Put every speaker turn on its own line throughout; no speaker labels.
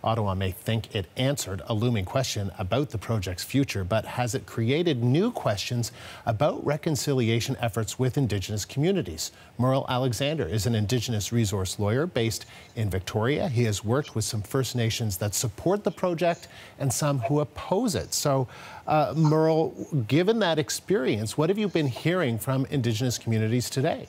Ottawa may think it answered a looming question about the project's future, but has it created new questions about reconciliation efforts with Indigenous communities? Merle Alexander is an Indigenous resource lawyer based in Victoria. He has worked with some First Nations that support the project and some who oppose it. So, Merle, given that experience, what have you been hearing from Indigenous communities today?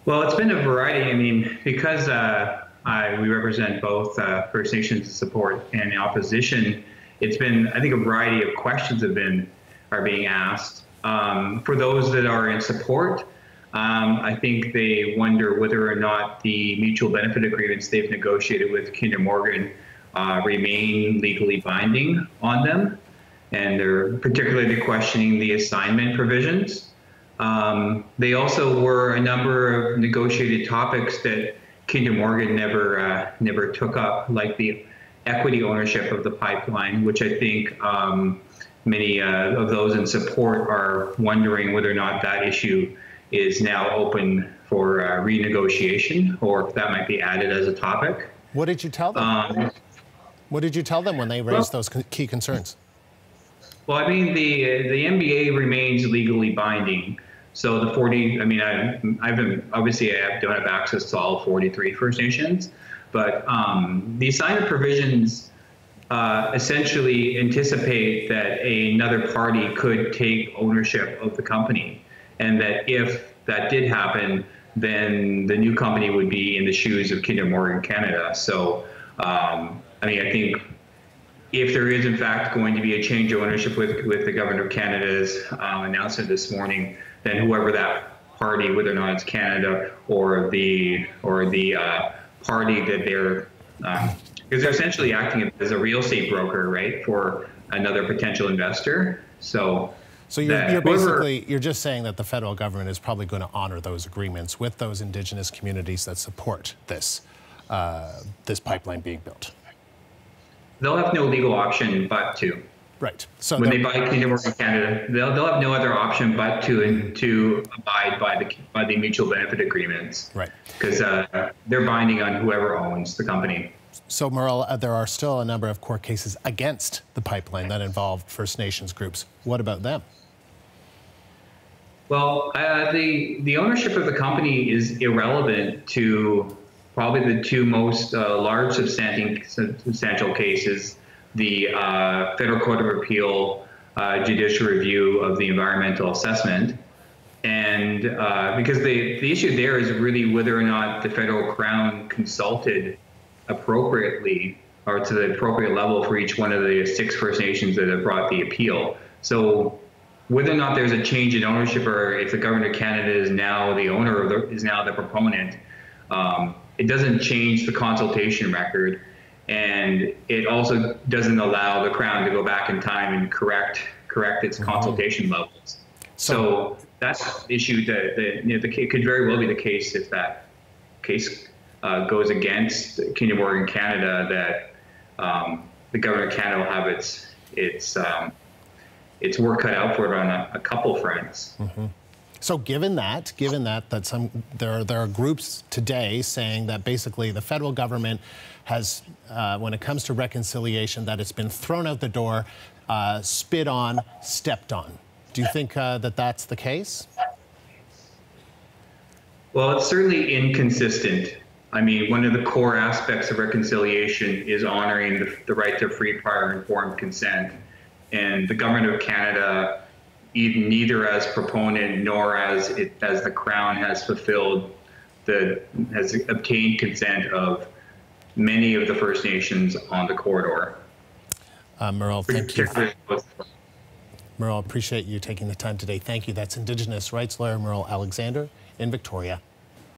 Well, it's been a variety. I mean, because we represent both First Nations support and the opposition, it's been, I think, a variety of questions are being asked. For those that are in support, I think they wonder whether or not the mutual benefit agreements they've negotiated with Kinder Morgan remain legally binding on them, and they're particularly questioning the assignment provisions. They also were a number of negotiated topics that Kinder Morgan never took up, like the equity ownership of the pipeline, which I think many of those in support are wondering whether or not that issue is now open for renegotiation, or if that might be added as a topic.
What did you tell them? What did you tell them when they raised those key concerns?
Well, I mean, the MBA remains legally binding. So the 40, I mean, obviously I don't have access to all 43 First Nations, but the assignment provisions essentially anticipate that another party could take ownership of the company, and that if that did happen, then the new company would be in the shoes of Kinder Morgan Canada. So, I mean, I think if there is in fact going to be a change of ownership with the Government of Canada's announcement this morning, then whoever that party, whether or not it's Canada or the party that they're, because they're essentially acting as a real estate broker, right, for another potential investor. So you're basically, you're just saying that the federal government is probably going to honor those agreements with those Indigenous communities that support this pipeline being built. They'll have no legal option but to.
Right. So
when they buy Kinder Morgan Canada, they'll have no other option but to abide by the mutual benefit agreements.
Right.
Because they're binding on whoever owns the company.
So, Merle, there are still a number of court cases against the pipeline that involve First Nations groups. What about them?
Well, the ownership of the company is irrelevant to probably the two most large substantial cases, the Federal Court of Appeal judicial review of the environmental assessment. And because the issue there is really whether or not the federal crown consulted appropriately or to the appropriate level for each one of the 6 First Nations that have brought the appeal. So whether or not there's a change in ownership, or if the Government of Canada is now the owner or is now the proponent, it doesn't change the consultation record, and it also doesn't allow the Crown to go back in time and correct its consultation levels. So that's the issue that it could very well be the case if that case goes against Kinder Morgan Canada, that the Government of Canada will have its work cut out for it on a couple fronts.
Mm-hmm. So given that there are groups today saying that basically the federal government has, when it comes to reconciliation, that it's been thrown out the door, spit on, stepped on. Do you think that that's the case?
Well, it's certainly inconsistent. I mean, one of the core aspects of reconciliation is honoring the right to free, prior, informed consent. And the Government of Canada, neither as proponent nor as the Crown, has obtained consent of many of the First Nations on the corridor.
Merle, thank you. Merle, appreciate you taking the time today. Thank you. That's Indigenous rights lawyer Merle Alexander in Victoria.